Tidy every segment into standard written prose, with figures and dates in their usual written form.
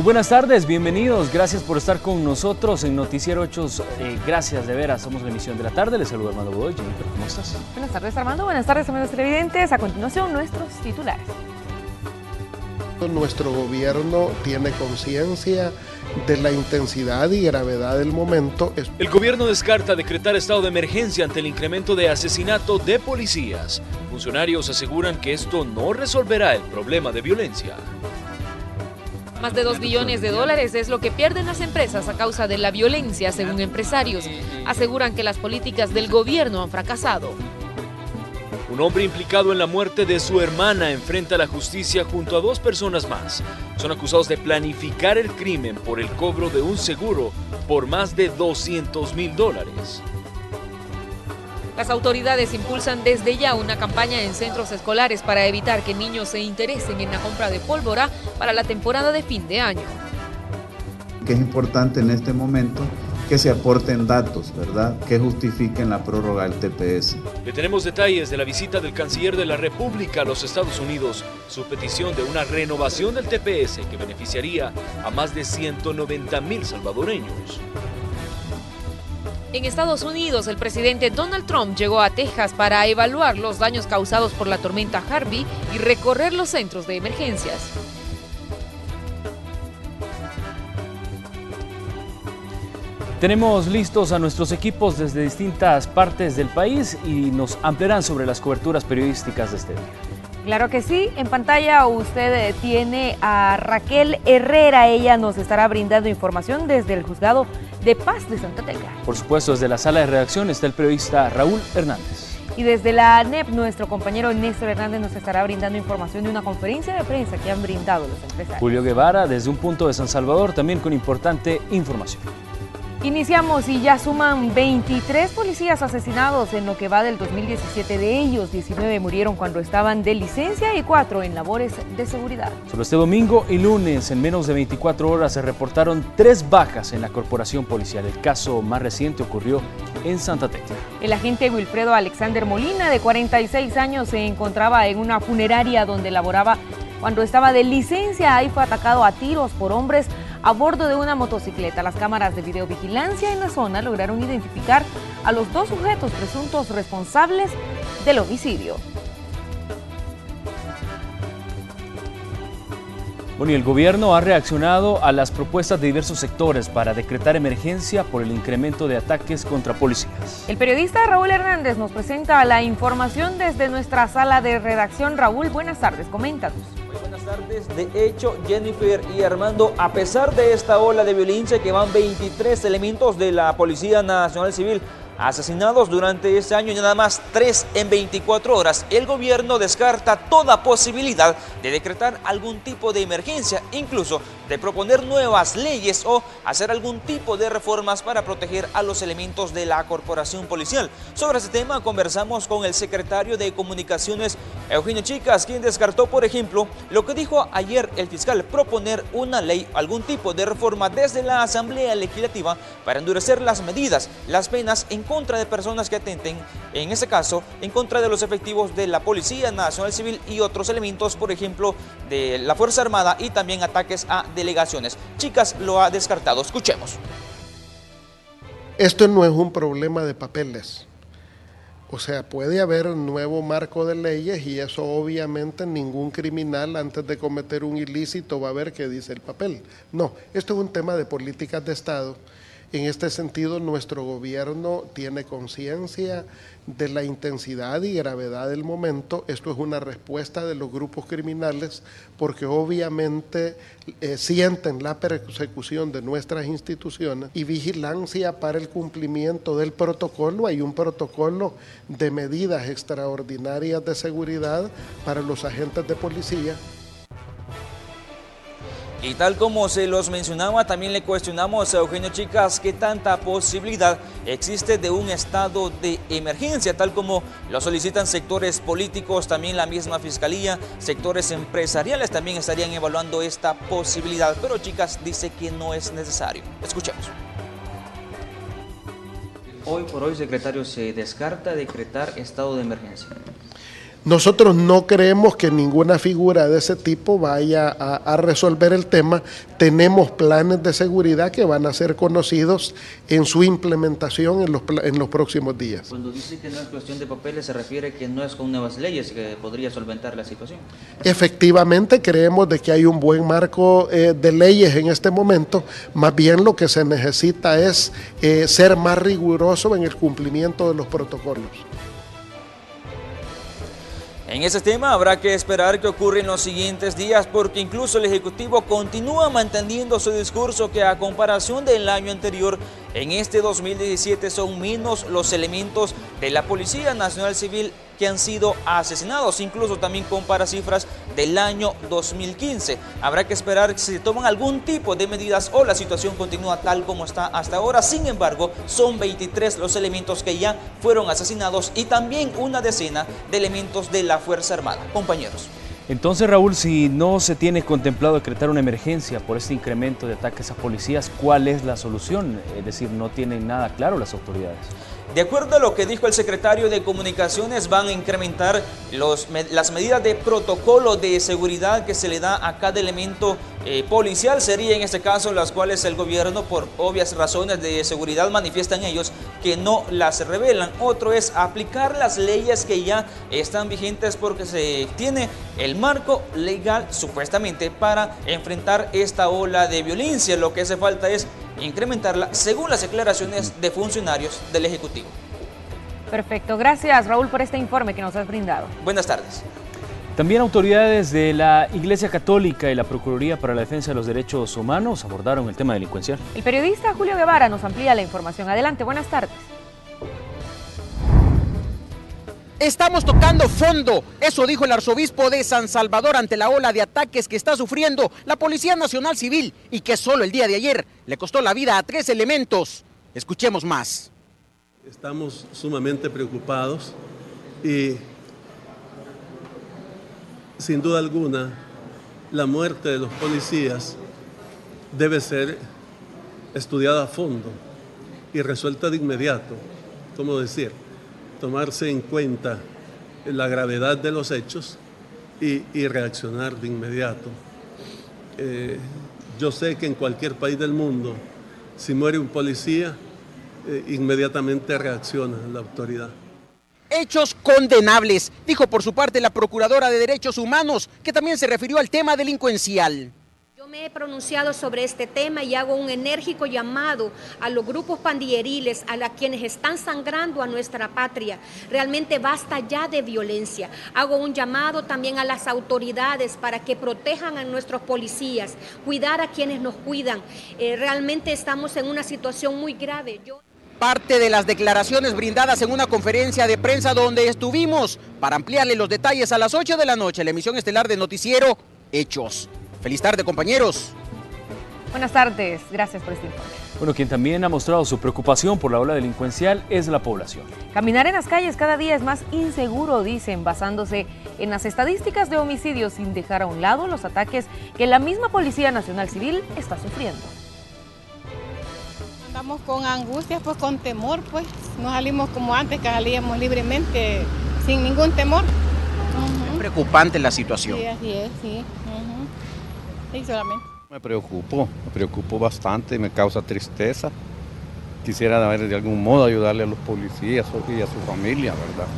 Muy buenas tardes, bienvenidos, gracias por estar con nosotros en Noticiero Hechos. Gracias de veras, somos la emisión de la tarde. Les saludo Armando Godoy. Jennifer, ¿cómo estás? Buenas tardes, Armando, buenas tardes, amigos televidentes. A continuación, nuestros titulares. Nuestro gobierno tiene conciencia de la intensidad y gravedad del momento. El gobierno descarta decretar estado de emergencia ante el incremento de asesinato de policías. Funcionarios aseguran que esto no resolverá el problema de violencia. Más de $2 billones es lo que pierden las empresas a causa de la violencia, según empresarios. Aseguran que las políticas del gobierno han fracasado. Un hombre implicado en la muerte de su hermana enfrenta a la justicia junto a 2 personas más. Son acusados de planificar el crimen por el cobro de un seguro por más de $200,000. Las autoridades impulsan desde ya una campaña en centros escolares para evitar que niños se interesen en la compra de pólvora para la temporada de fin de año. Que es importante en este momento que se aporten datos, ¿verdad?, que justifiquen la prórroga del TPS. Le tenemos detalles de la visita del canciller de la República a los Estados Unidos, su petición de una renovación del TPS que beneficiaría a más de 190,000 salvadoreños. En Estados Unidos, el presidente Donald Trump llegó a Texas para evaluar los daños causados por la tormenta Harvey y recorrer los centros de emergencias. Tenemos listos a nuestros equipos desde distintas partes del país y nos ampliarán sobre las coberturas periodísticas de este día. Claro que sí, en pantalla usted tiene a Raquel Herrera, ella nos estará brindando información desde el Juzgado de Paz de Santa Tecla. Por supuesto, desde la sala de redacción está el periodista Raúl Hernández. Y desde la ANEP, nuestro compañero Néstor Hernández nos estará brindando información de una conferencia de prensa que han brindado los empresarios. Julio Guevara, desde un punto de San Salvador, también con importante información. Iniciamos y ya suman 23 policías asesinados en lo que va del 2017. De ellos, 19 murieron cuando estaban de licencia y 4 en labores de seguridad. Solo este domingo y lunes, en menos de 24 horas, se reportaron 3 bajas en la corporación policial. El caso más reciente ocurrió en Santa Tecla. El agente Wilfredo Alexander Molina, de 46 años, se encontraba en una funeraria donde laboraba cuando estaba de licencia. Ahí fue atacado a tiros por hombres a bordo de una motocicleta. Las cámaras de videovigilancia en la zona lograron identificar a los 2 sujetos presuntos responsables del homicidio. Bueno, y el gobierno ha reaccionado a las propuestas de diversos sectores para decretar emergencia por el incremento de ataques contra policías. El periodista Raúl Hernández nos presenta la información desde nuestra sala de redacción. Raúl, buenas tardes, coméntanos. Muy buenas tardes. De hecho, Jennifer y Armando, a pesar de esta ola de violencia que van 23 elementos de la Policía Nacional Civil asesinados durante este año y nada más 3 en 24 horas, el gobierno descarta toda posibilidad de decretar algún tipo de emergencia, incluso de proponer nuevas leyes o hacer algún tipo de reformas para proteger a los elementos de la corporación policial. Sobre este tema conversamos con el secretario de Comunicaciones, Eugenio Chicas, quien descartó, por ejemplo, lo que dijo ayer el fiscal, proponer una ley, algún tipo de reforma desde la Asamblea Legislativa para endurecer las medidas, las penas en contra de personas que atenten, en este caso, en contra de los efectivos de la Policía Nacional Civil y otros elementos, por ejemplo, de la Fuerza Armada y también ataques a delegaciones. Chicas lo ha descartado. Escuchemos. Esto no es un problema de papeles. O sea, puede haber un nuevo marco de leyes y eso obviamente ningún criminal antes de cometer un ilícito va a ver qué dice el papel. No, esto es un tema de políticas de Estado. En este sentido, nuestro gobierno tiene conciencia de la intensidad y gravedad del momento. Esto es una respuesta de los grupos criminales porque obviamente sienten la persecución de nuestras instituciones y vigilancia para el cumplimiento del protocolo. Hay un protocolo de medidas extraordinarias de seguridad para los agentes de policía. Y tal como se los mencionaba, también le cuestionamos a Eugenio Chicas qué tanta posibilidad existe de un estado de emergencia, tal como lo solicitan sectores políticos, también la misma fiscalía, sectores empresariales también estarían evaluando esta posibilidad, pero Chicas dice que no es necesario. Escuchemos. Hoy por hoy, secretario, se descarta decretar estado de emergencia. Nosotros no creemos que ninguna figura de ese tipo vaya a resolver el tema. Tenemos planes de seguridad que van a ser conocidos en su implementación en los próximos días. Cuando dice que no es cuestión de papeles, se refiere que no es con nuevas leyes que podría solventar la situación. Efectivamente, creemos de que hay un buen marco de leyes en este momento. Más bien lo que se necesita es ser más riguroso en el cumplimiento de los protocolos. En ese tema habrá que esperar qué ocurre en los siguientes días, porque incluso el Ejecutivo continúa manteniendo su discurso que a comparación del año anterior, en este 2017 son menos los elementos de la Policía Nacional Civil que han sido asesinados, incluso también compara cifras del año 2015. Habrá que esperar si se toman algún tipo de medidas o la situación continúa tal como está hasta ahora. Sin embargo, son 23 los elementos que ya fueron asesinados y también una decena de elementos de la Fuerza Armada. Compañeros. Entonces, Raúl, si no se tiene contemplado decretar una emergencia por este incremento de ataques a policías, ¿cuál es la solución? Es decir, no tienen nada claro las autoridades. De acuerdo a lo que dijo el secretario de Comunicaciones, van a incrementar las medidas de protocolo de seguridad que se le da a cada elemento policial. Sería en este caso las cuales el gobierno, por obvias razones de seguridad, manifiestan ellos que no las revelan. Otro es aplicar las leyes que ya están vigentes, porque se tiene el marco legal supuestamente para enfrentar esta ola de violencia. Lo que hace falta es incrementarla según las declaraciones de funcionarios del Ejecutivo. Perfecto, gracias Raúl por este informe que nos has brindado. Buenas tardes. También autoridades de la Iglesia Católica y la Procuraduría para la Defensa de los Derechos Humanos abordaron el tema delincuencial. El periodista Julio Guevara nos amplía la información. Adelante, buenas tardes. Estamos tocando fondo, eso dijo el arzobispo de San Salvador ante la ola de ataques que está sufriendo la Policía Nacional Civil y que solo el día de ayer le costó la vida a 3 elementos. Escuchemos más. Estamos sumamente preocupados y sin duda alguna la muerte de los policías debe ser estudiada a fondo y resuelta de inmediato. ¿Cómo decir? Tomarse en cuenta la gravedad de los hechos y reaccionar de inmediato. Yo sé que en cualquier país del mundo, si muere un policía, inmediatamente reacciona la autoridad. Hechos condenables, dijo por su parte la Procuradora de Derechos Humanos, que también se refirió al tema delincuencial. Yo me he pronunciado sobre este tema y hago un enérgico llamado a los grupos pandilleriles, a quienes están sangrando a nuestra patria. Realmente basta ya de violencia. Hago un llamado también a las autoridades para que protejan a nuestros policías, cuidar a quienes nos cuidan. Realmente estamos en una situación muy grave. Parte de las declaraciones brindadas en una conferencia de prensa donde estuvimos para ampliarle los detalles a las 8 de la noche, la emisión estelar de Noticiero Hechos. Feliz tarde, compañeros. Buenas tardes, gracias por este informe. Bueno, quien también ha mostrado su preocupación por la ola delincuencial es la población. Caminar en las calles cada día es más inseguro, dicen, basándose en las estadísticas de homicidios, sin dejar a un lado los ataques que la misma Policía Nacional Civil está sufriendo. Andamos con angustia, pues con temor, pues. No salimos como antes, que salíamos libremente, sin ningún temor. Es preocupante la situación. Sí, así es, sí. Sí, solamente. Me preocupo bastante, me causa tristeza. Quisiera de algún modo ayudarle a los policías y a su familia, ¿verdad?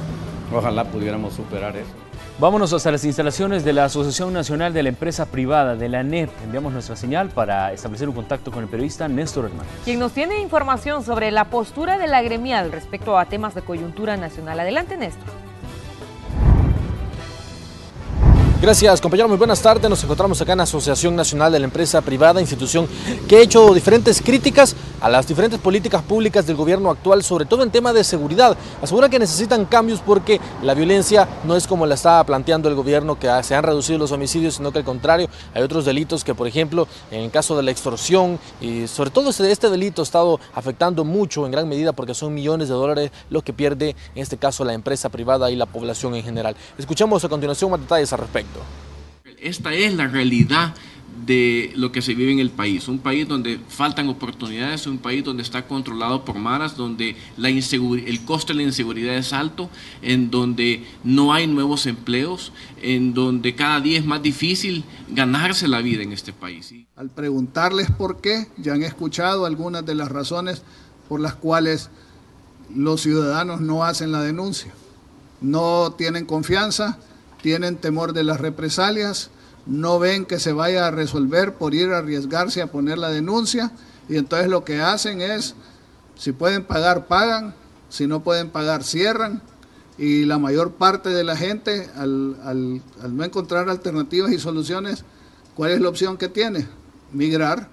Ojalá pudiéramos superar eso. Vámonos hasta las instalaciones de la Asociación Nacional de la Empresa Privada, de la ANEP. Enviamos nuestra señal para establecer un contacto con el periodista Néstor Hernández, quien nos tiene información sobre la postura de la gremial respecto a temas de coyuntura nacional. Adelante, Néstor. Gracias, compañero. Muy buenas tardes. Nos encontramos acá en la Asociación Nacional de la Empresa Privada, institución que ha hecho diferentes críticas a las diferentes políticas públicas del gobierno actual, sobre todo en tema de seguridad. Asegura que necesitan cambios porque la violencia no es como la estaba planteando el gobierno, que se han reducido los homicidios, sino que al contrario, hay otros delitos que, por ejemplo, en el caso de la extorsión, y sobre todo este delito ha estado afectando mucho en gran medida porque son millones de dólares lo que pierde, en este caso, la empresa privada y la población en general. Escuchamos a continuación más detalles al respecto. Esta es la realidad de lo que se vive en el país, un país donde faltan oportunidades, un país donde está controlado por maras, donde el costo de la inseguridad es alto, en donde no hay nuevos empleos, en donde cada día es más difícil ganarse la vida en este país. Al preguntarles por qué, ya han escuchado algunas de las razones por las cuales los ciudadanos no hacen la denuncia. No tienen confianza, tienen temor de las represalias, no ven que se vaya a resolver por ir a arriesgarse a poner la denuncia, y entonces lo que hacen es, si pueden pagar, pagan, si no pueden pagar, cierran, y la mayor parte de la gente, al no encontrar alternativas y soluciones, ¿cuál es la opción que tiene? Migrar.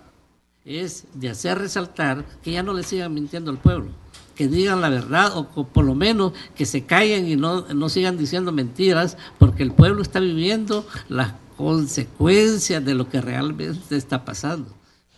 Es de hacer resaltar que ya no le sigan mintiendo al pueblo, que digan la verdad, o por lo menos que se callen y no sigan diciendo mentiras, porque el pueblo está viviendo las consecuencias de lo que realmente está pasando.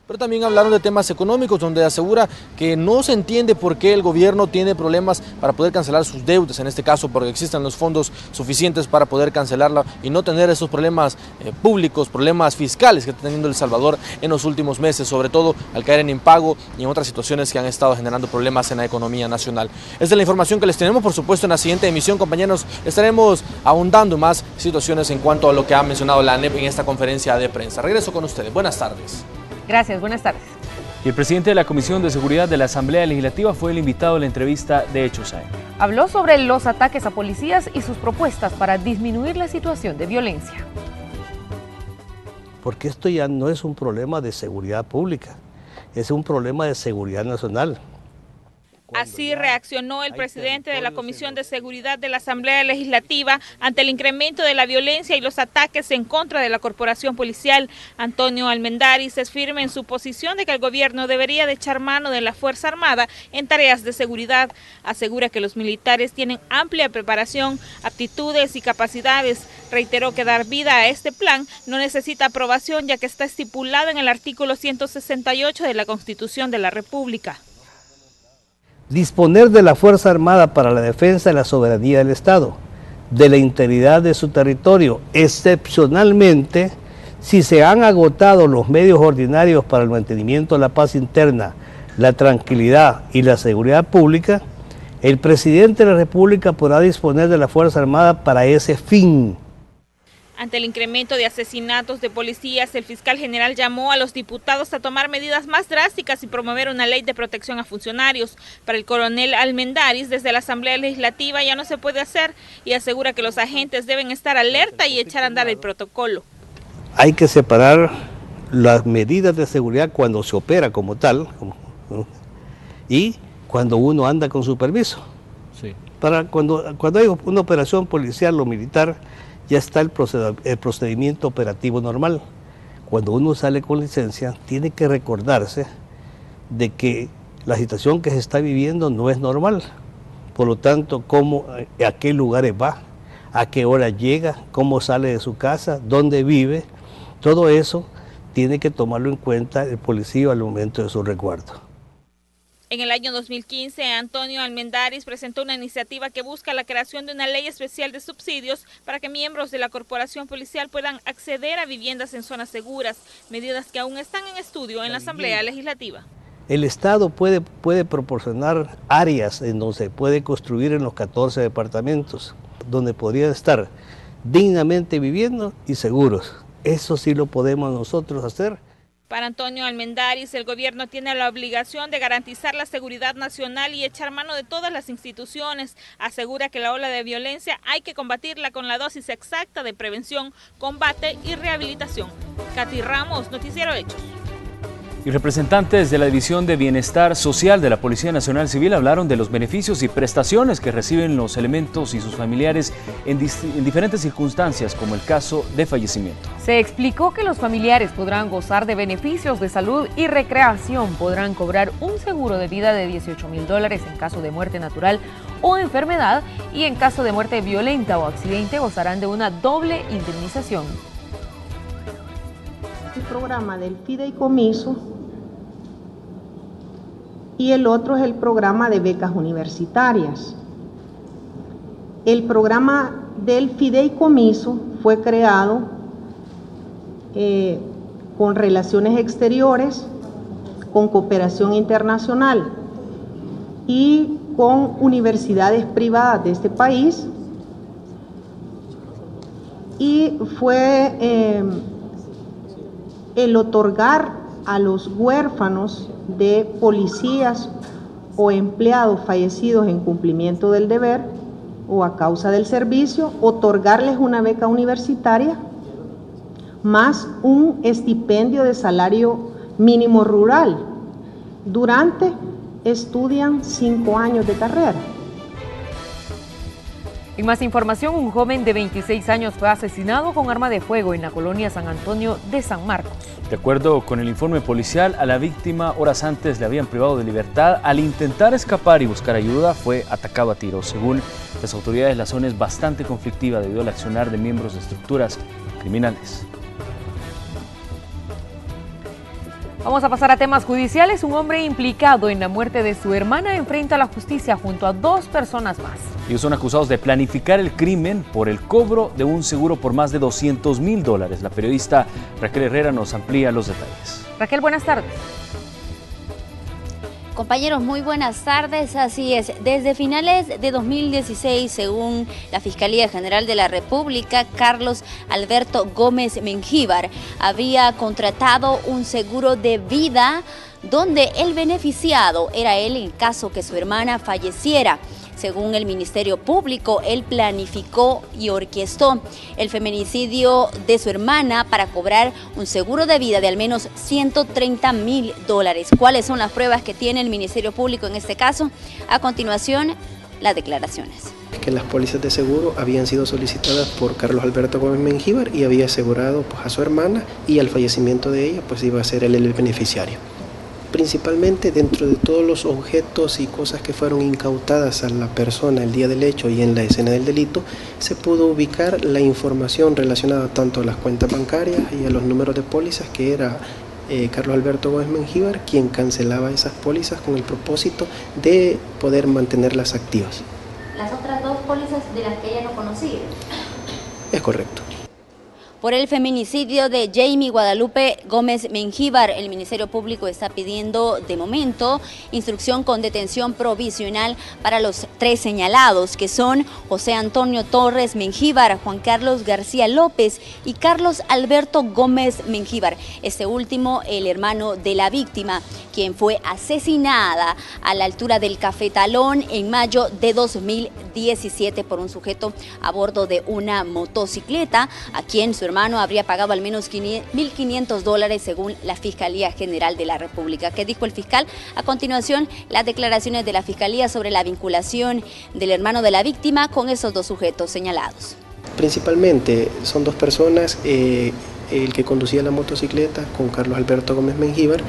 Pero también hablaron de temas económicos, donde asegura que no se entiende por qué el gobierno tiene problemas para poder cancelar sus deudas, en este caso porque existen los fondos suficientes para poder cancelarla y no tener esos problemas públicos, problemas fiscales que está teniendo El Salvador en los últimos meses, sobre todo al caer en impago y en otras situaciones que han estado generando problemas en la economía nacional. Esta es la información que les tenemos, por supuesto, en la siguiente emisión, compañeros, estaremos ahondando más situaciones en cuanto a lo que ha mencionado la ANEP en esta conferencia de prensa. Regreso con ustedes. Buenas tardes. Gracias, buenas tardes. Y el presidente de la Comisión de Seguridad de la Asamblea Legislativa fue el invitado a la entrevista de Hechos AM. Habló sobre los ataques a policías y sus propuestas para disminuir la situación de violencia. Porque esto ya no es un problema de seguridad pública, es un problema de seguridad nacional. Así reaccionó el presidente de la Comisión de Seguridad de la Asamblea Legislativa ante el incremento de la violencia y los ataques en contra de la corporación policial. Antonio Almendaris es firme en su posición de que el gobierno debería de echar mano de la Fuerza Armada en tareas de seguridad. Asegura que los militares tienen amplia preparación, aptitudes y capacidades. Reiteró que dar vida a este plan no necesita aprobación, ya que está estipulado en el artículo 168 de la Constitución de la República. Disponer de la Fuerza Armada para la defensa de la soberanía del Estado, de la integridad de su territorio, excepcionalmente si se han agotado los medios ordinarios para el mantenimiento de la paz interna, la tranquilidad y la seguridad pública, el presidente de la República podrá disponer de la Fuerza Armada para ese fin. Ante el incremento de asesinatos de policías, el fiscal general llamó a los diputados a tomar medidas más drásticas y promover una ley de protección a funcionarios. Para el coronel Almendaris, desde la Asamblea Legislativa ya no se puede hacer, y asegura que los agentes deben estar alerta y echar a andar el protocolo. Hay que separar las medidas de seguridad cuando se opera como tal y cuando uno anda con su permiso. Sí. Cuando hay una operación policial o militar, ya está el procedimiento operativo normal. Cuando uno sale con licencia, tiene que recordarse de que la situación que se está viviendo no es normal. Por lo tanto, a qué lugares va, a qué hora llega, cómo sale de su casa, dónde vive, todo eso tiene que tomarlo en cuenta el policía al momento de su resguardo. En el año 2015, Antonio Almendaris presentó una iniciativa que busca la creación de una ley especial de subsidios para que miembros de la corporación policial puedan acceder a viviendas en zonas seguras, medidas que aún están en estudio en la Asamblea Legislativa. El Estado puede proporcionar áreas en donde se puede construir en los 14 departamentos, donde podrían estar dignamente viviendo y seguros. Eso sí lo podemos nosotros hacer. Para Antonio Almendaris, el gobierno tiene la obligación de garantizar la seguridad nacional y echar mano de todas las instituciones. Asegura que la ola de violencia hay que combatirla con la dosis exacta de prevención, combate y rehabilitación. Katy Ramos, Noticiero Hechos. Y representantes de la División de Bienestar Social de la Policía Nacional Civil hablaron de los beneficios y prestaciones que reciben los elementos y sus familiares en diferentes circunstancias, como el caso de fallecimiento. Se explicó que los familiares podrán gozar de beneficios de salud y recreación, podrán cobrar un seguro de vida de $18,000 en caso de muerte natural o enfermedad, y en caso de muerte violenta o accidente gozarán de una doble indemnización. El programa del fideicomiso y el otro es el programa de becas universitarias. El programa del fideicomiso fue creado con relaciones exteriores, con cooperación internacional y con universidades privadas de este país, y fue el otorgar a los huérfanos de policías o empleados fallecidos en cumplimiento del deber o a causa del servicio, otorgarles una beca universitaria más un estipendio de salario mínimo rural. Estudian 5 años de carrera. En más información, un joven de 26 años fue asesinado con arma de fuego en la colonia San Antonio de San Marcos. De acuerdo con el informe policial, a la víctima horas antes le habían privado de libertad. Al intentar escapar y buscar ayuda, fue atacado a tiros. Según las autoridades, la zona es bastante conflictiva debido al accionar de miembros de estructuras criminales. Vamos a pasar a temas judiciales. Un hombre implicado en la muerte de su hermana enfrenta a la justicia junto a 2 personas más. Ellos son acusados de planificar el crimen por el cobro de un seguro por más de $200,000. La periodista Raquel Herrera nos amplía los detalles. Raquel, buenas tardes. Compañeros, muy buenas tardes. Así es, desde finales de 2016, según la Fiscalía General de la República, Carlos Alberto Gómez Mengíbar había contratado un seguro de vida donde el beneficiado era él en caso que su hermana falleciera. Según el Ministerio Público, él planificó y orquestó el feminicidio de su hermana para cobrar un seguro de vida de al menos $130,000. ¿Cuáles son las pruebas que tiene el Ministerio Público en este caso? A continuación, las declaraciones. Que las pólizas de seguro habían sido solicitadas por Carlos Alberto Gómez Mengíbar y había asegurado a su hermana, y al fallecimiento de ella pues iba a ser él el beneficiario. Principalmente dentro de todos los objetos y cosas que fueron incautadas a la persona el día del hecho y en la escena del delito, se pudo ubicar la información relacionada tanto a las cuentas bancarias y a los números de pólizas, que era Carlos Alberto Gómez Mengíbar quien cancelaba esas pólizas con el propósito de poder mantenerlas activas. Las otras 2 pólizas de las que ella no conocía. Es correcto. Por el feminicidio de Jamie Guadalupe Gómez Mengíbar, el Ministerio Público está pidiendo de momento instrucción con detención provisional para los 3 señalados, que son José Antonio Torres Mengíbar, Juan Carlos García López y Carlos Alberto Gómez Mengíbar. Este último, el hermano de la víctima, quien fue asesinada a la altura del Cafetalón en mayo de 2017 por un sujeto a bordo de una motocicleta, a quien su hermano habría pagado al menos $1,500 según la Fiscalía General de la República. ¿Qué dijo el fiscal? A continuación, las declaraciones de la Fiscalía sobre la vinculación del hermano de la víctima con esos 2 sujetos señalados. Principalmente son 2 personas, el que conducía la motocicleta con Carlos Alberto Gómez Mengíbar,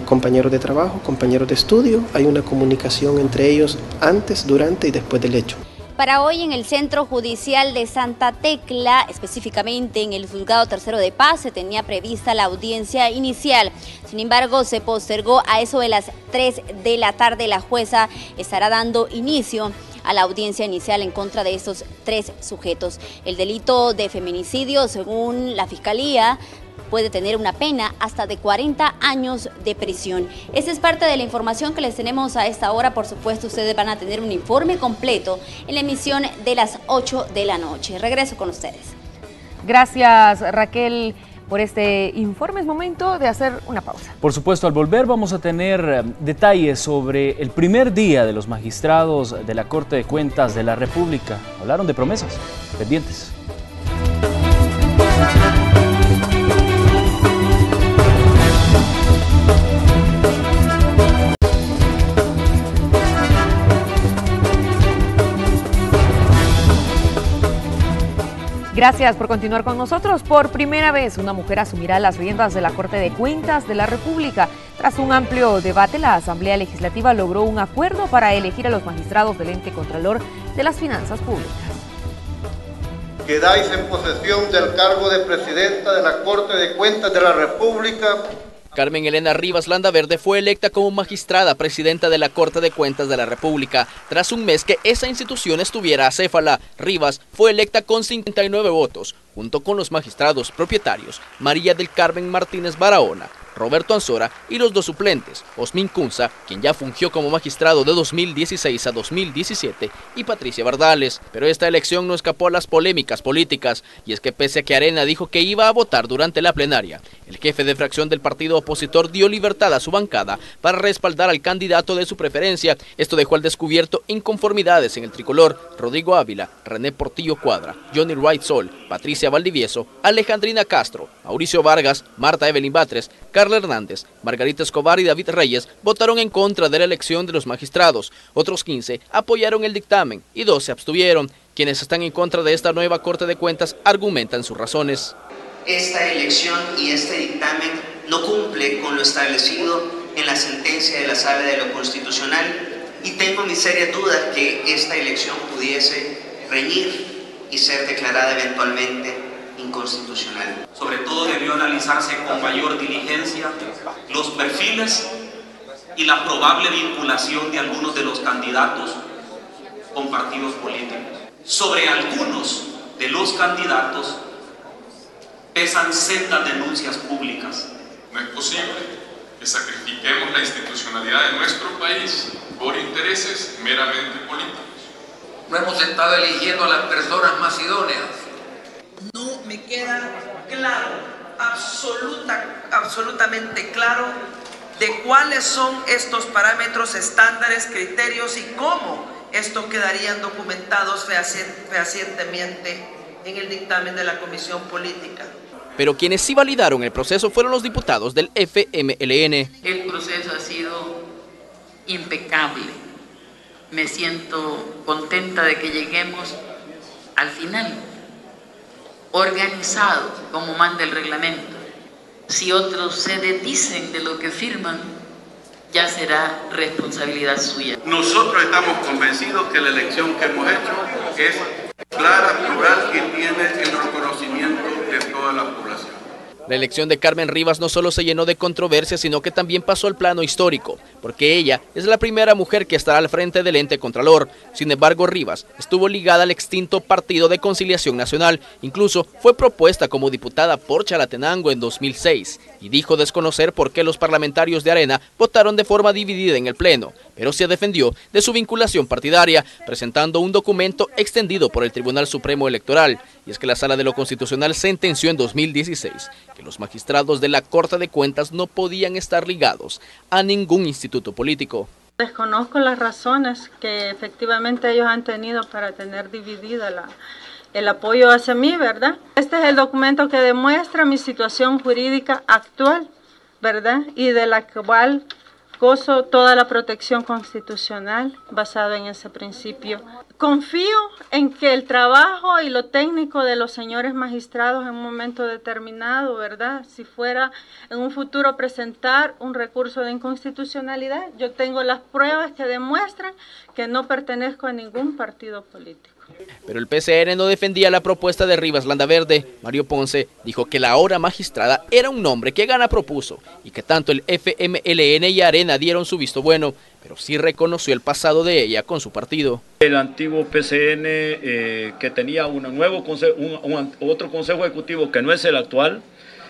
compañeros de trabajo, compañeros de estudio. Hay una comunicación entre ellos antes, durante y después del hecho. Para hoy en el Centro Judicial de Santa Tecla, específicamente en el Juzgado Tercero de Paz, se tenía prevista la audiencia inicial. Sin embargo, se postergó a eso de las 3 de la tarde. La jueza estará dando inicio a la audiencia inicial en contra de estos 3 sujetos. El delito de feminicidio, según la Fiscalía, puede tener una pena hasta de 40 años de prisión. Esta es parte de la información que les tenemos a esta hora. Por supuesto, ustedes van a tener un informe completo en la emisión de las 8 de la noche. Regreso con ustedes. Gracias, Raquel, por este informe. Es momento de hacer una pausa. Por supuesto, al volver vamos a tener detalles sobre el primer día de los magistrados de la Corte de Cuentas de la República. Hablaron de promesas. Pendientes. Gracias por continuar con nosotros. Por primera vez, una mujer asumirá las riendas de la Corte de Cuentas de la República. Tras un amplio debate, la Asamblea Legislativa logró un acuerdo para elegir a los magistrados del ente contralor de las finanzas públicas. Quedáis en posesión del cargo de presidenta de la Corte de Cuentas de la República Carmen Elena Rivas Landaverde fue electa como magistrada presidenta de la Corte de Cuentas de la República. Tras un mes que esa institución estuviera acéfala, Rivas fue electa con 59 votos, junto con los magistrados propietarios María del Carmen Martínez Barahona, Roberto Anzora y los dos suplentes, Osmin Kunza, quien ya fungió como magistrado de 2016 a 2017, y Patricia Bardales. Pero esta elección no escapó a las polémicas políticas, y es que pese a que Arena dijo que iba a votar durante la plenaria, el jefe de fracción del partido opositor dio libertad a su bancada para respaldar al candidato de su preferencia. Esto dejó al descubierto inconformidades en el tricolor: Rodrigo Ávila, René Portillo Cuadra, Johnny Wright Sol, Patricia Valdivieso, Alejandrina Castro, Mauricio Vargas, Marta Evelyn Batres, Carla Hernández, Margarita Escobar y David Reyes votaron en contra de la elección de los magistrados. Otros 15 apoyaron el dictamen y 2 se abstuvieron. Quienes están en contra de esta nueva Corte de Cuentas argumentan sus razones. Esta elección y este dictamen no cumple con lo establecido en la sentencia de la Sala de lo Constitucional y tengo mis serias dudas que esta elección pudiese reñir y ser declarada eventualmente inconstitucional. Sobre todo debió analizarse con mayor diligencia los perfiles y la probable vinculación de algunos de los candidatos con partidos políticos. Sobre algunos de los candidatos pesan sendas denuncias públicas. No es posible que sacrifiquemos la institucionalidad de nuestro país por intereses meramente políticos. No hemos estado eligiendo a las personas más idóneas. No me queda claro, absolutamente claro, de cuáles son estos parámetros, estándares, criterios y cómo estos quedarían documentados fehacientemente en el dictamen de la Comisión Política. Pero quienes sí validaron el proceso fueron los diputados del FMLN. El proceso ha sido impecable. Me siento contenta de que lleguemos al final, organizado como manda el reglamento. Si otros se desdicen de lo que firman, ya será responsabilidad suya. Nosotros estamos convencidos que la elección que hemos hecho es clara, plural y tiene el reconocimiento de toda la población. La elección de Carmen Rivas no solo se llenó de controversia, sino que también pasó al plano histórico, porque ella es la primera mujer que estará al frente del ente contralor. Sin embargo, Rivas estuvo ligada al extinto Partido de Conciliación Nacional, incluso fue propuesta como diputada por Chalatenango en 2006, y dijo desconocer por qué los parlamentarios de Arena votaron de forma dividida en el pleno, pero se defendió de su vinculación partidaria, presentando un documento extendido por el Tribunal Supremo Electoral. Y es que la Sala de lo Constitucional sentenció en 2016 que los magistrados de la Corte de Cuentas no podían estar ligados a ningún instituto político. Desconozco las razones que efectivamente ellos han tenido para tener dividida el apoyo hacia mí, ¿verdad? Este es el documento que demuestra mi situación jurídica actual, ¿verdad? Y de la cual gozo toda la protección constitucional basada en ese principio. Confío en que el trabajo y lo técnico de los señores magistrados en un momento determinado, ¿verdad? Si fuera en un futuro presentar un recurso de inconstitucionalidad, yo tengo las pruebas que demuestran que no pertenezco a ningún partido político. Pero el PCN no defendía la propuesta de Rivas Landaverde. Mario Ponce dijo que la ahora magistrada era un nombre que Gana propuso y que tanto el FMLN y Arena dieron su visto bueno, pero sí reconoció el pasado de ella con su partido. El antiguo PCN que tenía otro consejo ejecutivo que no es el actual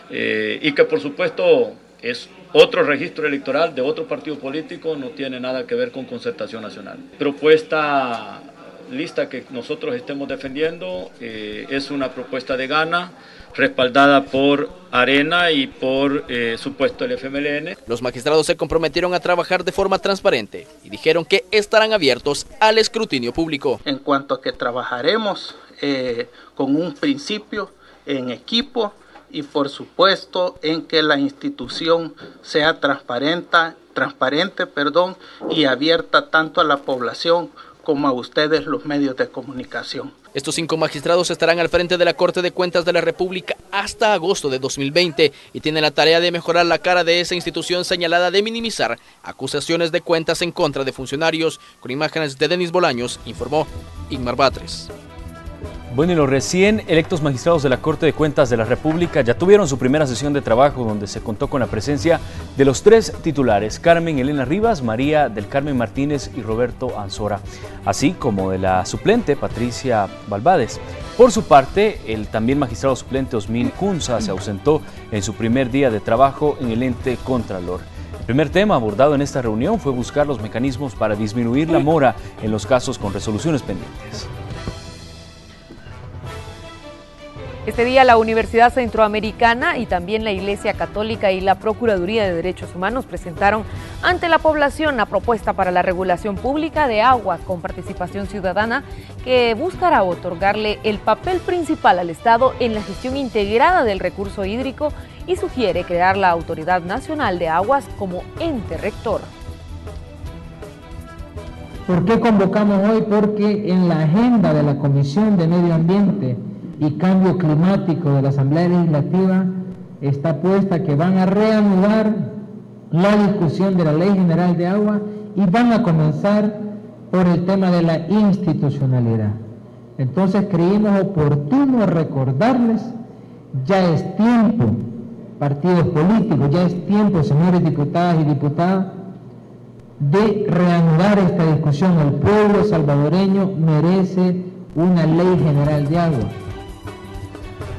y que por supuesto es otro registro electoral de otro partido político, no tiene nada que ver con Concertación Nacional. Propuesta lista que nosotros estemos defendiendo es una propuesta de Gana, respaldada por Arena y por supuesto el FMLN. Los magistrados se comprometieron a trabajar de forma transparente y dijeron que estarán abiertos al escrutinio público. En cuanto a que trabajaremos con un principio en equipo y por supuesto en que la institución sea transparente, y abierta tanto a la población como a ustedes los medios de comunicación. Estos 5 magistrados estarán al frente de la Corte de Cuentas de la República hasta agosto de 2020 y tienen la tarea de mejorar la cara de esa institución señalada de minimizar acusaciones de cuentas en contra de funcionarios. Con imágenes de Denis Bolaños, informó Igmar Batres. Bueno, y los recién electos magistrados de la Corte de Cuentas de la República ya tuvieron su primera sesión de trabajo, donde se contó con la presencia de los 3 titulares, Carmen Elena Rivas, María del Carmen Martínez y Roberto Anzora, así como de la suplente Patricia Balbades. Por su parte, el también magistrado suplente Osmil Kunza se ausentó en su primer día de trabajo en el ente Contralor. El primer tema abordado en esta reunión fue buscar los mecanismos para disminuir la mora en los casos con resoluciones pendientes. Este día la Universidad Centroamericana y también la Iglesia Católica y la Procuraduría de Derechos Humanos presentaron ante la población la propuesta para la regulación pública de aguas con participación ciudadana que buscará otorgarle el papel principal al Estado en la gestión integrada del recurso hídrico y sugiere crear la Autoridad Nacional de Aguas como ente rector. ¿Por qué convocamos hoy? Porque en la agenda de la Comisión de Medio Ambiente y Cambio Climático de la Asamblea Legislativa está puesta que van a reanudar la discusión de la Ley General de Agua y van a comenzar por el tema de la institucionalidad. Entonces creímos oportuno recordarles, ya es tiempo, partidos políticos, ya es tiempo, señores diputadas y diputados, de reanudar esta discusión. El pueblo salvadoreño merece una Ley General de Agua.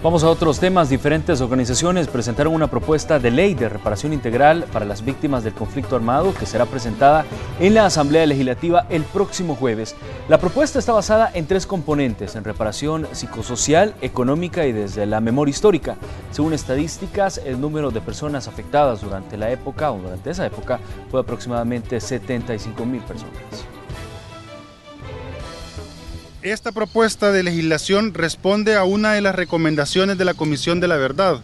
Vamos a otros temas. Diferentes organizaciones presentaron una propuesta de ley de reparación integral para las víctimas del conflicto armado que será presentada en la Asamblea Legislativa el próximo jueves. La propuesta está basada en 3 componentes: en reparación psicosocial, económica y desde la memoria histórica. Según estadísticas, el número de personas afectadas durante esa época fue aproximadamente 75,000 personas. Esta propuesta de legislación responde a una de las recomendaciones de la Comisión de la Verdad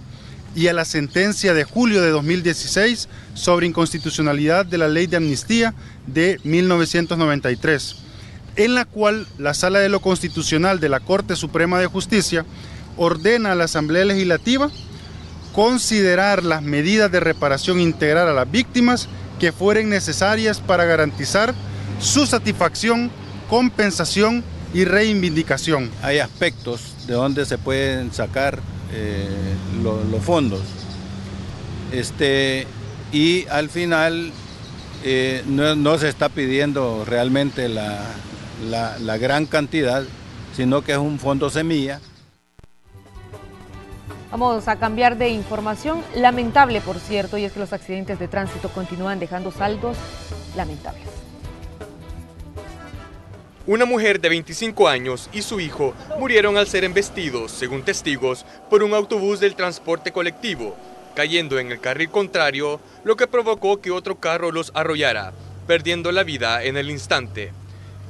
y a la sentencia de julio de 2016 sobre inconstitucionalidad de la Ley de Amnistía de 1993, en la cual la Sala de lo Constitucional de la Corte Suprema de Justicia ordena a la Asamblea Legislativa considerar las medidas de reparación integral a las víctimas que fueren necesarias para garantizar su satisfacción, compensación y reivindicación. Hay aspectos de donde se pueden sacar los fondos. Y al final no se está pidiendo realmente la gran cantidad, sino que es un fondo semilla. Vamos a cambiar de información, lamentable por cierto, y es que los accidentes de tránsito continúan dejando saldos lamentables. Una mujer de 25 años y su hijo murieron al ser embestidos, según testigos, por un autobús del transporte colectivo, cayendo en el carril contrario, lo que provocó que otro carro los arrollara, perdiendo la vida en el instante.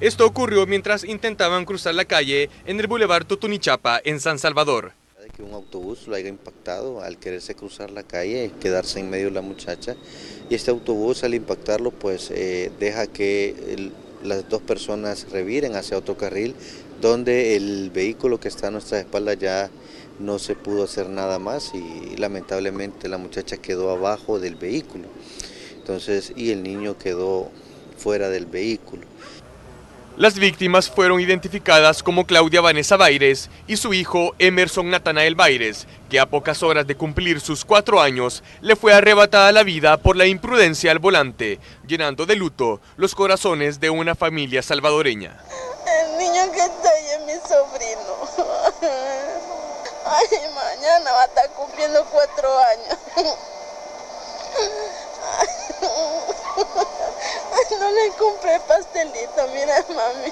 Esto ocurrió mientras intentaban cruzar la calle en el Boulevard Tutunichapa, en San Salvador. Que un autobús lo haya impactado al quererse cruzar la calle y quedarse en medio de la muchacha, y este autobús al impactarlo pues deja que las 2 personas reviren hacia otro carril, donde el vehículo que está a nuestra espalda ya no se pudo hacer nada más y lamentablemente la muchacha quedó abajo del vehículo, entonces, y el niño quedó fuera del vehículo. Las víctimas fueron identificadas como Claudia Vanessa Baires y su hijo Emerson Natanael Baires, que a pocas horas de cumplir sus 4 años le fue arrebatada la vida por la imprudencia al volante, llenando de luto los corazones de una familia salvadoreña. El niño que está ahí es mi sobrino. Ay, mañana va a estar cumpliendo 4 años. Ay, no le compré pastelito, mira mami.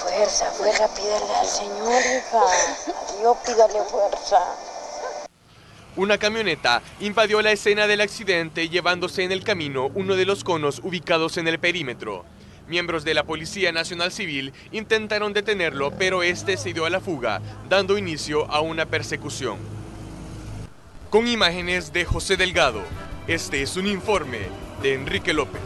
Fuerza, pídale al Señor, hija. A Dios pídale fuerza. Una camioneta invadió la escena del accidente llevándose en el camino uno de los conos ubicados en el perímetro. Miembros de la Policía Nacional Civil intentaron detenerlo, pero este se dio a la fuga, dando inicio a una persecución. Con imágenes de José Delgado, este es un informe de Enrique López.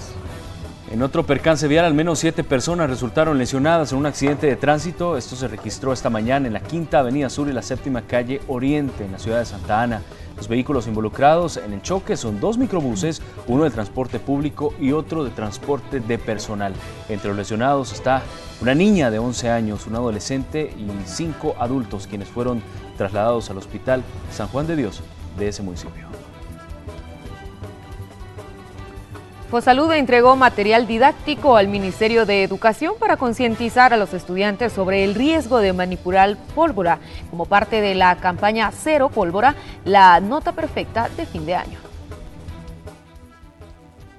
En otro percance vial, al menos 7 personas resultaron lesionadas en un accidente de tránsito. Esto se registró esta mañana en la 5ª Avenida Sur y la 7ª Calle Oriente, en la ciudad de Santa Ana. Los vehículos involucrados en el choque son 2 microbuses, uno de transporte público y otro de transporte de personal. Entre los lesionados está una niña de 11 años, un adolescente y 5 adultos, quienes fueron trasladados al Hospital San Juan de Dios de ese municipio. Fosalud entregó material didáctico al Ministerio de Educación para concientizar a los estudiantes sobre el riesgo de manipular pólvora como parte de la campaña Cero Pólvora, la nota perfecta de fin de año.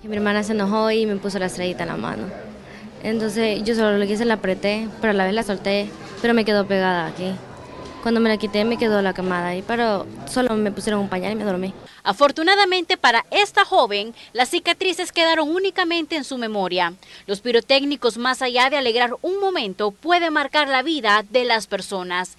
Mi hermana se enojó y me puso la estrellita en la mano. Entonces yo solo lo que hice la apreté, pero a la vez la solté, pero me quedó pegada aquí. Cuando me la quité me quedó la quemada ahí, pero solo me pusieron un pañal y me dormí. Afortunadamente para esta joven, las cicatrices quedaron únicamente en su memoria. Los pirotécnicos, más allá de alegrar un momento, pueden marcar la vida de las personas.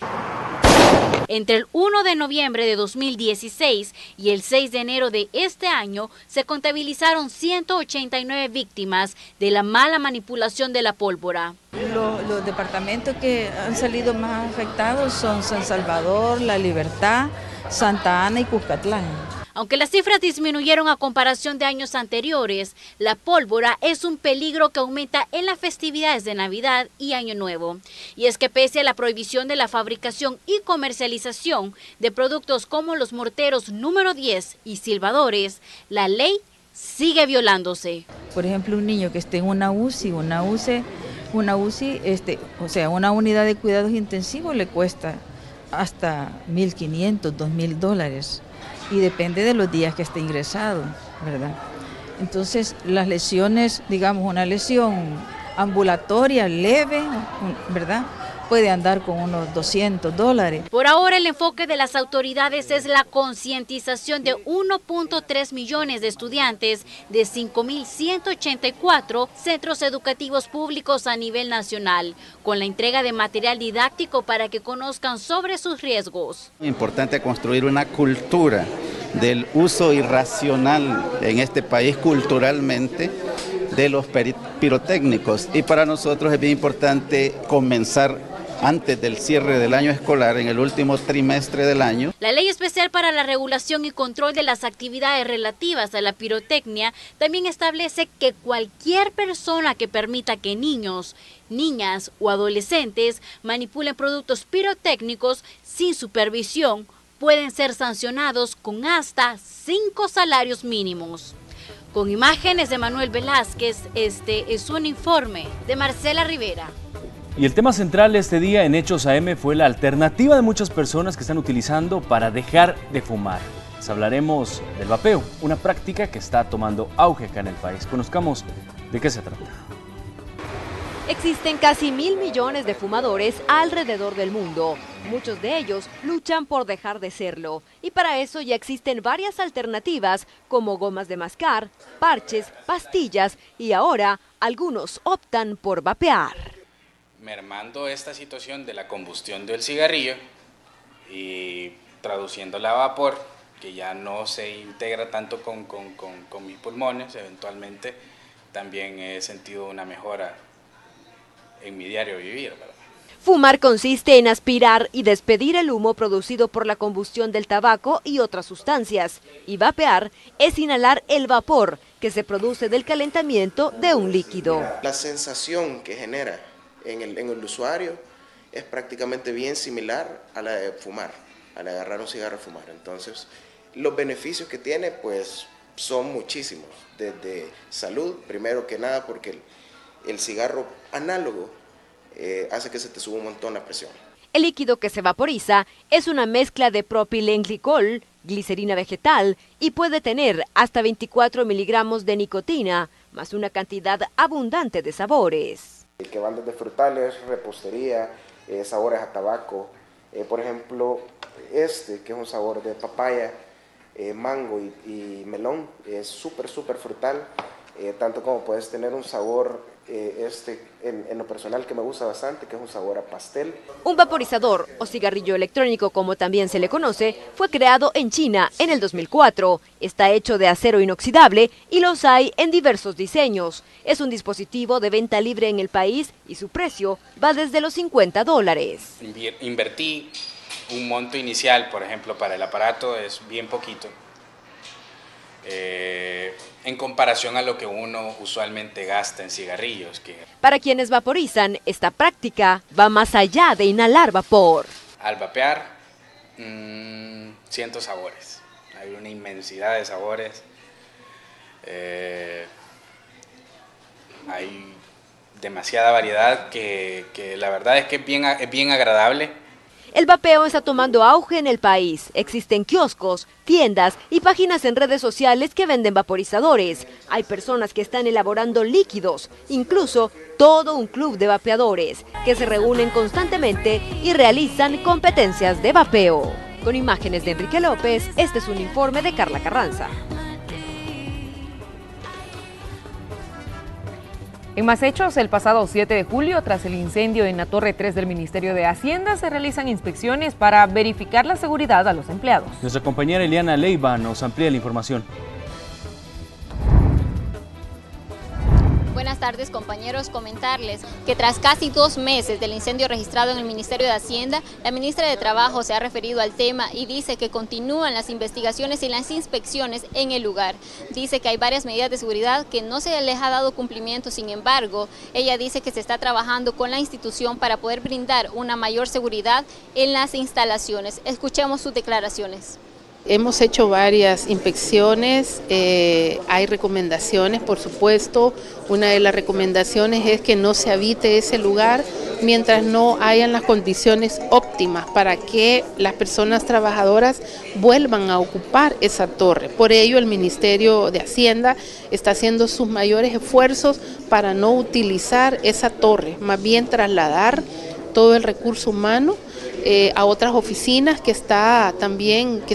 Entre el 1 de noviembre de 2016 y el 6 de enero de este año, se contabilizaron 189 víctimas de la mala manipulación de la pólvora. Los departamentos que han salido más afectados son San Salvador, La Libertad, Santa Ana y Cuscatlán. Aunque las cifras disminuyeron a comparación de años anteriores, la pólvora es un peligro que aumenta en las festividades de Navidad y Año Nuevo. Y es que pese a la prohibición de la fabricación y comercialización de productos como los morteros número 10 y silbadores, la ley sigue violándose. Por ejemplo, un niño que esté en una UCI, o sea, una unidad de cuidados intensivos le cuesta hasta $1.500, $2.000. Y depende de los días que esté ingresado, ¿verdad? Entonces, las lesiones, digamos, una lesión ambulatoria leve, ¿verdad?, puede andar con unos $200. Por ahora, el enfoque de las autoridades es la concientización de 1.3 millones de estudiantes de 5.184 centros educativos públicos a nivel nacional, con la entrega de material didáctico para que conozcan sobre sus riesgos. Es importante construir una cultura del uso irracional en este país culturalmente de los pirotécnicos, y para nosotros es bien importante comenzar antes del cierre del año escolar, en el último trimestre del año. La Ley Especial para la Regulación y Control de las Actividades Relativas a la Pirotecnia también establece que cualquier persona que permita que niños, niñas o adolescentes manipulen productos pirotécnicos sin supervisión pueden ser sancionados con hasta 5 salarios mínimos. Con imágenes de Manuel Velázquez, este es un informe de Marcela Rivera. Y el tema central de este día en Hechos AM fue la alternativa de muchas personas que están utilizando para dejar de fumar. Les hablaremos del vapeo, una práctica que está tomando auge acá en el país. Conozcamos de qué se trata. Existen casi 1.000 millones de fumadores alrededor del mundo. Muchos de ellos luchan por dejar de serlo. Y para eso ya existen varias alternativas como gomas de mascar, parches, pastillas y ahora algunos optan por vapear. Mermando esta situación de la combustión del cigarrillo y traduciéndola a vapor, que ya no se integra tanto con mis pulmones, eventualmente también he sentido una mejora en mi diario vivir, ¿verdad? Fumar consiste en aspirar y despedir el humo producido por la combustión del tabaco y otras sustancias. Y vapear es inhalar el vapor que se produce del calentamiento de un líquido. La sensación que genera en el usuario es prácticamente bien similar a la de fumar, a la de agarrar un cigarro y fumar. Entonces, los beneficios que tiene pues son muchísimos, desde salud, primero que nada porque el cigarro análogo hace que se te suba un montón la presión. El líquido que se vaporiza es una mezcla de propilenglicol, glicerina vegetal y puede tener hasta 24 miligramos de nicotina, más una cantidad abundante de sabores. Que van desde frutales, repostería, sabores a tabaco, por ejemplo, que es un sabor de papaya, mango y melón, es súper frutal, tanto como puedes tener un sabor, en lo personal que me gusta bastante, que es un sabor a pastel. Un vaporizador o cigarrillo electrónico, como también se le conoce, fue creado en China en el 2004. Está hecho de acero inoxidable y los hay en diversos diseños. Es un dispositivo de venta libre en el país y su precio va desde los $50. Invertí un monto inicial, por ejemplo, para el aparato es bien poquito, en comparación a lo que uno usualmente gasta en cigarrillos. Para quienes vaporizan, esta práctica va más allá de inhalar vapor. Al vapear, siento sabores, hay una inmensidad de sabores, hay demasiada variedad que la verdad es que es bien agradable. El vapeo está tomando auge en el país. Existen kioscos, tiendas y páginas en redes sociales que venden vaporizadores. Hay personas que están elaborando líquidos, incluso todo un club de vapeadores, que se reúnen constantemente y realizan competencias de vapeo. Con imágenes de Enrique López, este es un informe de Carla Carranza. En más hechos, el pasado 7 de julio, tras el incendio en la Torre 3 del Ministerio de Hacienda, se realizan inspecciones para verificar la seguridad a los empleados. Nuestra compañera Eliana Leiva nos amplía la información. Buenas tardes, compañeros. Comentarles que tras casi 2 meses del incendio registrado en el Ministerio de Hacienda, la ministra de Trabajo se ha referido al tema y dice que continúan las investigaciones y las inspecciones en el lugar. Dice que hay varias medidas de seguridad que no se les ha dado cumplimiento, sin embargo, ella dice que se está trabajando con la institución para poder brindar una mayor seguridad en las instalaciones. Escuchemos sus declaraciones. Hemos hecho varias inspecciones, hay recomendaciones, por supuesto. Una de las recomendaciones es que no se habite ese lugar mientras no hayan las condiciones óptimas para que las personas trabajadoras vuelvan a ocupar esa torre. Por ello, el Ministerio de Hacienda está haciendo sus mayores esfuerzos para no utilizar esa torre, más bien trasladar todo el recurso humano a otras oficinas que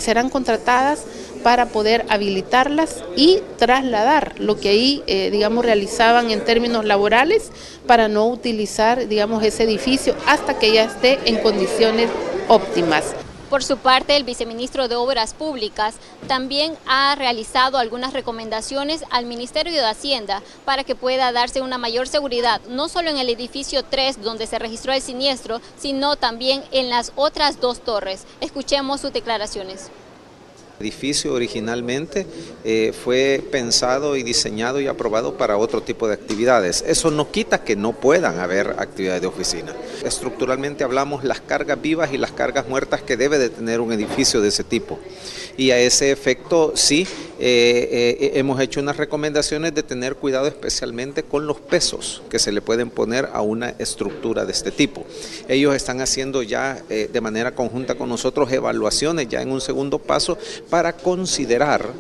serán contratadas para poder habilitarlas y trasladar lo que ahí, realizaban en términos laborales para no utilizar, ese edificio hasta que ya esté en condiciones óptimas. Por su parte, el viceministro de Obras Públicas también ha realizado algunas recomendaciones al Ministerio de Hacienda para que pueda darse una mayor seguridad, no solo en el edificio 3 donde se registró el siniestro, sino también en las otras 2 torres. Escuchemos sus declaraciones. El edificio originalmente fue pensado y diseñado y aprobado para otro tipo de actividades. Eso no quita que no puedan haber actividades de oficina. Estructuralmente hablamos las cargas vivas y las cargas muertas que debe de tener un edificio de ese tipo. Y a ese efecto sí hemos hecho unas recomendaciones de tener cuidado especialmente con los pesos que se le pueden poner a una estructura de este tipo. Ellos están haciendo ya de manera conjunta con nosotros evaluaciones ya en un segundo paso para considerar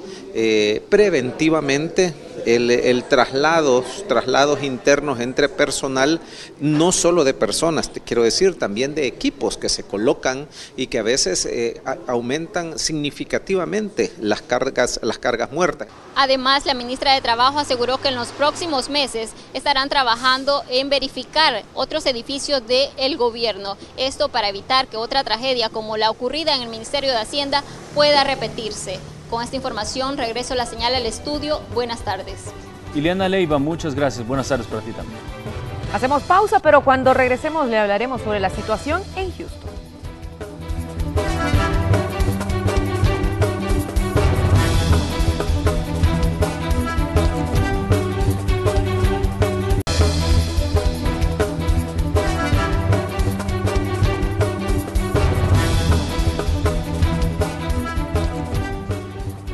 preventivamente el traslados internos entre personal, no solo de personas, te quiero decir, también de equipos que se colocan y que a veces aumentan significativamente las cargas muertas. Además, la ministra de Trabajo aseguró que en los próximos meses estarán trabajando en verificar otros edificios del gobierno. Esto para evitar que otra tragedia como la ocurrida en el Ministerio de Hacienda pueda repetirse. Con esta información regreso la señal al estudio. Buenas tardes. Eliana Leiva, muchas gracias. Buenas tardes para ti también. Hacemos pausa, pero cuando regresemos le hablaremos sobre la situación en Houston.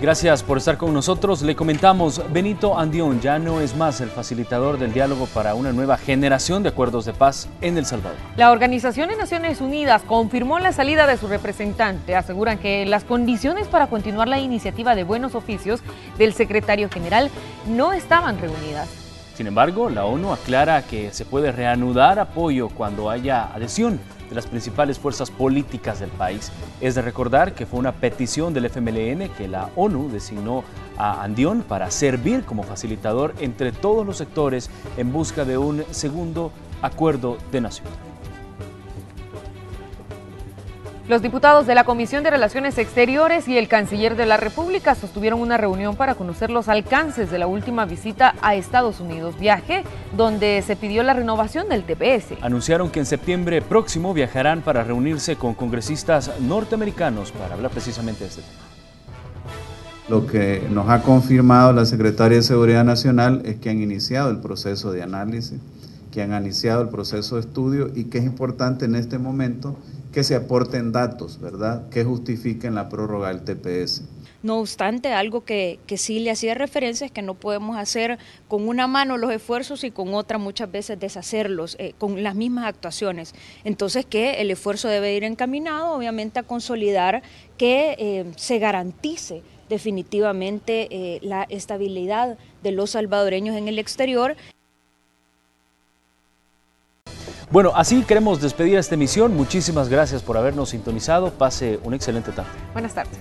Gracias por estar con nosotros. Le comentamos, Benito Andión ya no es más el facilitador del diálogo para una nueva generación de acuerdos de paz en El Salvador. La Organización de Naciones Unidas confirmó la salida de su representante. Aseguran que las condiciones para continuar la iniciativa de buenos oficios del secretario general no estaban reunidas. Sin embargo, la ONU aclara que se puede reanudar apoyo cuando haya adhesión de las principales fuerzas políticas del país. Es de recordar que fue una petición del FMLN que la ONU designó a Andión para servir como facilitador entre todos los sectores en busca de un segundo acuerdo de nación. Los diputados de la Comisión de Relaciones Exteriores y el canciller de la República sostuvieron una reunión para conocer los alcances de la última visita a Estados Unidos, viaje donde se pidió la renovación del TPS. Anunciaron que en septiembre próximo viajarán para reunirse con congresistas norteamericanos para hablar precisamente de este tema. Lo que nos ha confirmado la Secretaría de Seguridad Nacional es que han iniciado el proceso de análisis, que han iniciado el proceso de estudio y que es importante en este momento que se aporten datos, ¿verdad?, que justifiquen la prórroga del TPS. No obstante, algo que sí le hacía referencia es que no podemos hacer con una mano los esfuerzos y con otra muchas veces deshacerlos, con las mismas actuaciones. Entonces que el esfuerzo debe ir encaminado, obviamente, a consolidar que se garantice definitivamente la estabilidad de los salvadoreños en el exterior. Bueno, así queremos despedir esta emisión. Muchísimas gracias por habernos sintonizado. Pase una excelente tarde. Buenas tardes.